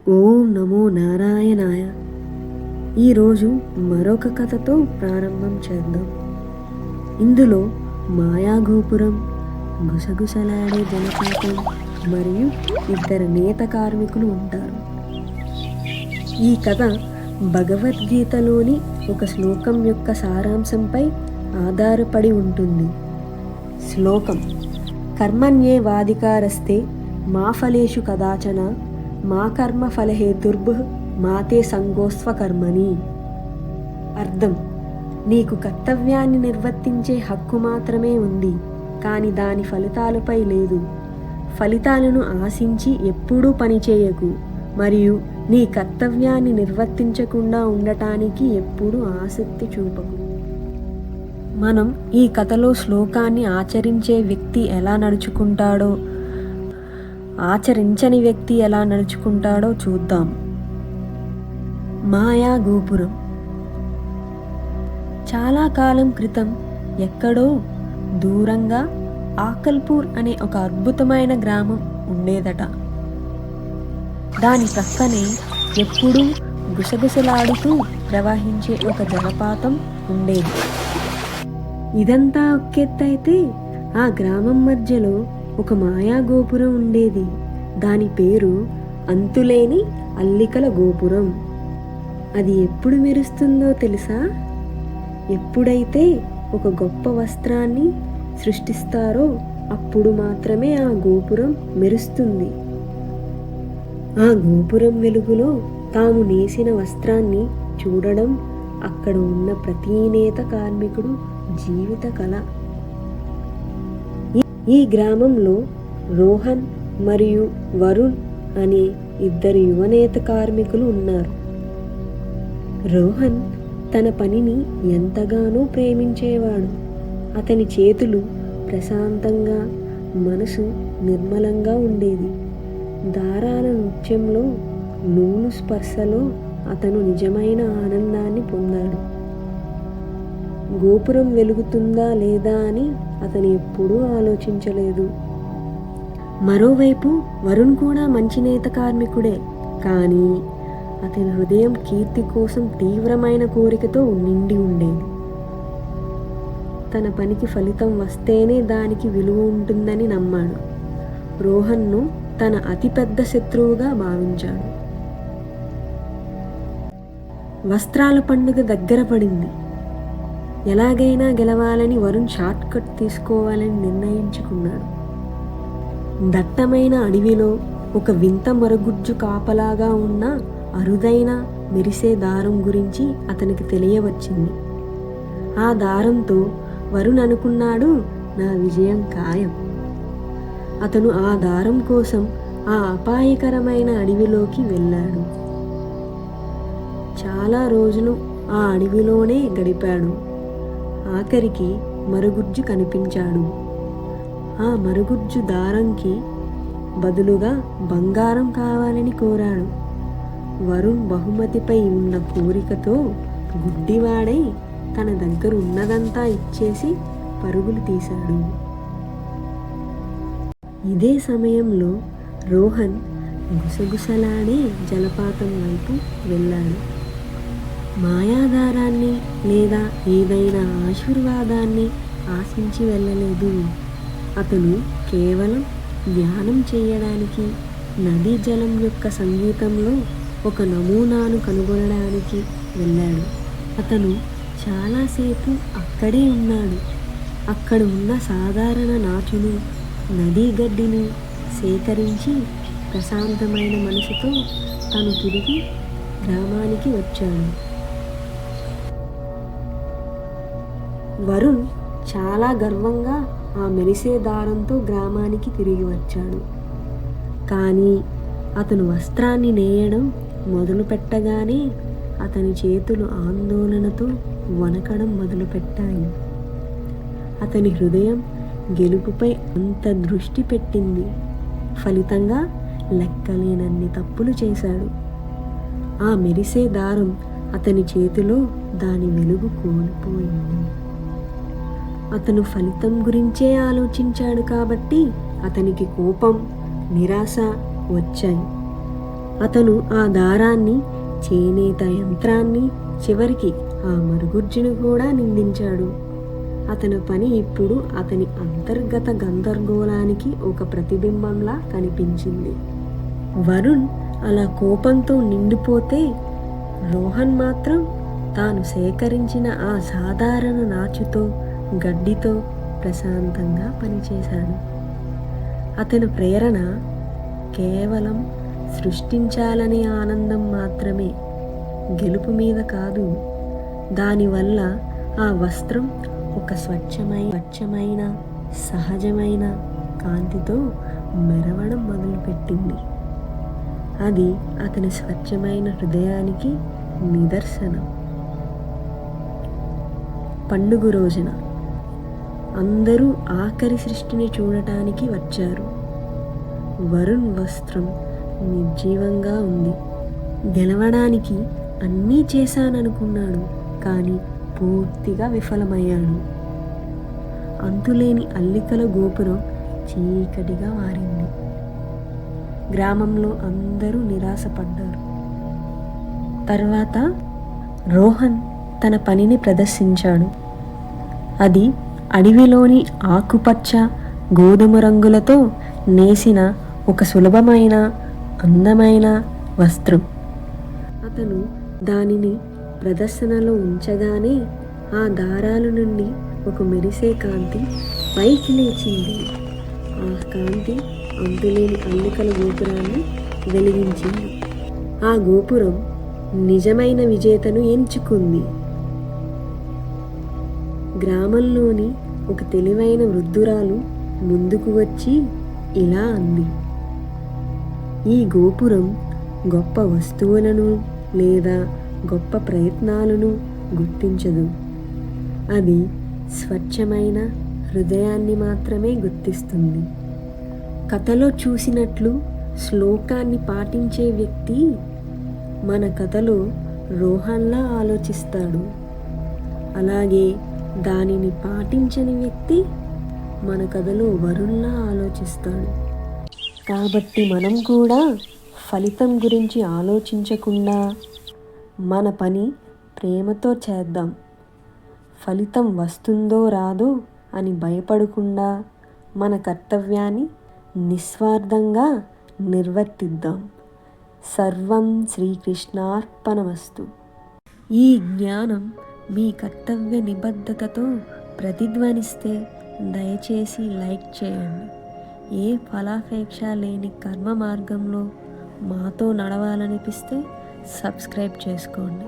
ఓం నమో నారాయణాయ. ఈరోజు మరొక కథతో ప్రారంభం చేద్దాం. ఇందులో మాయాగోపురం, గుసగుసలాడే జలపాతం మరియు ఇద్దరు నేత కార్మికులు ఉంటారు. ఈ కథ భగవద్గీతలోని ఒక శ్లోకం యొక్క సారాంశంపై ఆధారపడి ఉంటుంది. శ్లోకం: కర్మణ్యేవాధికారస్తే మా ఫలేషు కదాచన మా కర్మ ఫలహేతుర్భుః మాతే సంగోస్వ కర్మణి. అర్థం: నీకు కర్తవ్యాన్ని నిర్వర్తించే హక్కు మాత్రమే ఉంది, కానీ దాని ఫలితాలపై లేదు. ఫలితాలను ఆశించి ఎప్పుడూ పనిచేయకు, మరియు నీ కర్తవ్యాన్ని నిర్వర్తించకుండా ఉండటానికి ఎప్పుడూ ఆసక్తి చూపకు. మనం ఈ కథలో శ్లోకాన్ని ఆచరించే వ్యక్తి ఎలా నడుచుకుంటాడో, ఆచరించని వ్యక్తి ఎలా నడుచుకుంటాడో చూద్దాం. మాయా గోపురం. చాలా కాలం క్రితం ఎక్కడో దూరంగా ఆకల్పూర్ అనే ఒక అద్భుతమైన గ్రామం ఉండేదట. దాని ప్రక్కనే ఎప్పుడూ గుసగుసలాడుతూ ప్రవహించే ఒక జలపాతం ఉండేది. ఇదంతా ఒకెత్తైతే ఆ గ్రామం మధ్యలో ఒక మాయా గోపురం ఉండేది. దాని పేరు అంతులేని అల్లికల గోపురం. అది ఎప్పుడు మెరుస్తుందో తెలుసా? ఎప్పుడైతే ఒక గొప్ప వస్త్రాన్ని సృష్టిస్తారో అప్పుడు మాత్రమే ఆ గోపురం మెరుస్తుంది. ఆ గోపురం వెలుగులో తాము నేసిన వస్త్రాన్ని చూడడం అక్కడ ఉన్న ప్రతి నేత కార్మికుడు జీవిత కళ. ఈ గ్రామంలో రోహన్ మరియు వరుణ్ అనే ఇద్దరు యువనేత కార్మికులు ఉన్నారు. రోహన్ తన పనిని ఎంతగానో ప్రేమించేవాడు. అతని చేతులు ప్రశాంతంగా, మనసు నిర్మలంగా ఉండేది. దారాల నృత్యంలో, నూలు స్పర్శలో అతను నిజమైన ఆనందాన్ని పొందాడు. గోపురం వెలుగుతుందా లేదా అని అతను ఎప్పుడూ ఆలోచించలేదు. మరోవైపు వరుణ్ కూడా మంచి నేత కార్మికుడే, కానీ అతని హృదయం కీర్తి కోసం తీవ్రమైన కోరికతో నిండి ఉండేది. తన పనికి ఫలితం వస్తేనే దానికి విలువ ఉంటుందని నమ్మాడు. రోహన్ను తన అతిపెద్ద శత్రువుగా భావించాడు. వస్త్రాల పండుగ దగ్గర పడింది. ఎలాగైనా గెలవాలని వరుణ్ షార్ట్ కట్ తీసుకోవాలని నిర్ణయించుకున్నాడు. దట్టమైన అడవిలో ఒక వింత మరుగుజ్జు కాపలాగా ఉన్న అరుదైన మెరిసే దారం గురించి అతనికి తెలియవచ్చింది. ఆ దారంతో వరుణ్ అనుకున్నాడు, నా విజయం ఖాయం. అతను ఆ దారం కోసం ఆ అపాయకరమైన అడవిలోకి వెళ్ళాడు. చాలా రోజులు ఆ అడవిలోనే గడిపాడు. ఆఖరికి మరుగుజ్జు కనిపించాడు. ఆ మరుగుజ్జు దారంకి బదులుగా బంగారం కావాలని కోరాడు. వరుణ్ బహుమతిపై ఉన్న కోరికతో గుడ్డివాడై తన దగ్గర ఉన్నదంతా ఇచ్చేసి పరుగులు తీశాడు. ఇదే సమయంలో రోహన్ గుసగుసలాడే జలపాతం వైపు వెళ్ళాడు. మాయాదారాన్ని లేదా ఏదైనా ఆశీర్వాదాన్ని ఆశించి వెళ్ళలేదు. అతను కేవలం ధ్యానం చేయడానికి, నదీ జలం యొక్క సంగీతంలో ఒక నమూనాను కనుగొనడానికి వెళ్ళాడు. అతను చాలాసేపు అక్కడే ఉన్నాడు. అక్కడ ఉన్న సాధారణ నాచును, నదీ గడ్డిని సేకరించి ప్రశాంతమైన మనసుతో తను తిరిగి గ్రామానికి వచ్చాడు. వరుణ్ చాలా గర్వంగా ఆ మెరిసే దారంతో గ్రామానికి తిరిగి వచ్చాడు. కానీ అతను వస్త్రాన్ని నేయడం మొదలు పెట్టగానే అతని చేతులు ఆందోళనతో వణకడం మొదలుపెట్టాయి. అతని హృదయం గెలుపుపై అంత దృష్టి పెట్టింది. ఫలితంగా లెక్కలేనన్ని తప్పులు చేశాడు. ఆ మెరిసే దారం అతని చేతిలో దాని వెలుగు కోల్పోయింది. అతను ఫలితం గురించే ఆలోచించాడు కాబట్టి అతనికి కోపం, నిరాశ వచ్చాయి. అతను ఆ దారాన్ని, చేనేత యంత్రాన్ని, చివరికి ఆ మరుగుజ్జును కూడా నిందించాడు. అతని పని ఇప్పుడు అతని అంతర్గత గందరగోళానికి ఒక ప్రతిబింబంలా కనిపించింది. వరుణ్ అలా కోపంతో నిండిపోతే రోహన్ మాత్రం తాను సేకరించిన ఆ సాధారణ నాచుతో, గడ్డితో ప్రశాంతంగా పనిచేశాడు. అతని ప్రేరణ కేవలం సృష్టించాలనే ఆనందం మాత్రమే, గెలుపు మీద కాదు. దానివల్ల ఆ వస్త్రం ఒక స్వచ్ఛమైన సహజమైన కాంతితో మెరవడం మొదలుపెట్టింది. అది అతని స్వచ్ఛమైన హృదయానికి నిదర్శనం. పండుగ రోజున అందరూ ఆఖరి సృష్టిని చూడటానికి వచ్చారు. వరుణ్ వస్త్రం నిర్జీవంగా ఉంది. గెలవడానికి అన్నీ చేశాననుకున్నాడు, కానీ పూర్తిగా విఫలమయ్యాడు. అంతులేని అల్లికల గోపురం చీకటిగా మారింది. గ్రామంలో అందరూ నిరాశపడ్డారు. తర్వాత రోహన్ తన పనిని ప్రదర్శించాడు. అది అడవిలోని ఆకుపచ్చ, గోధుమ రంగులతో నేసిన ఒక సులభమైన, అందమైన వస్త్రం. అతను దానిని ప్రదర్శనలో ఉంచగానే ఆ దారాల నుండి ఒక మెరిసే కాంతి పైకి లేచింది. ఆ కాంతి అంతులేని అల్లికల గోపురాన్ని వెలిగించింది. ఆ గోపురం నిజమైన విజేతను ఎంచుకుంది. గ్రామంలోని ఒక తెలివైన వృద్ధురాలు ముందుకు వచ్చి ఇలా అంది: ఈ గోపురం గొప్ప వస్తువులను లేదా గొప్ప ప్రయత్నాలను గుర్తించదు. అది స్వచ్ఛమైన హృదయాన్ని మాత్రమే గుర్తిస్తుంది. కథలో చూసినట్లు శ్లోకాన్ని పాటించే వ్యక్తి మన కథలో రోహన్లా ఆలోచిస్తాడు. అలాగే దానిని పాటించని వ్యక్తి మన కథలో వరుణ్లా ఆలోచిస్తాడు. కాబట్టి మనం కూడా ఫలితం గురించి ఆలోచించకుండా మన పని ప్రేమతో చేద్దాం. ఫలితం వస్తుందో రాదో అని భయపడకుండా మన కర్తవ్యాన్ని నిస్వార్థంగా నిర్వర్తిద్దాం. సర్వం శ్రీకృష్ణార్పణమస్తు. ఈ జ్ఞానం మీ కర్తవ్య నిబద్ధతతో ప్రతిధ్వనిస్తే దయచేసి లైక్ చేయండి. ఏ ఫలాపేక్ష లేని కర్మ మార్గంలో మాతో నడవాలనిపిస్తే సబ్స్క్రైబ్ చేసుకోండి.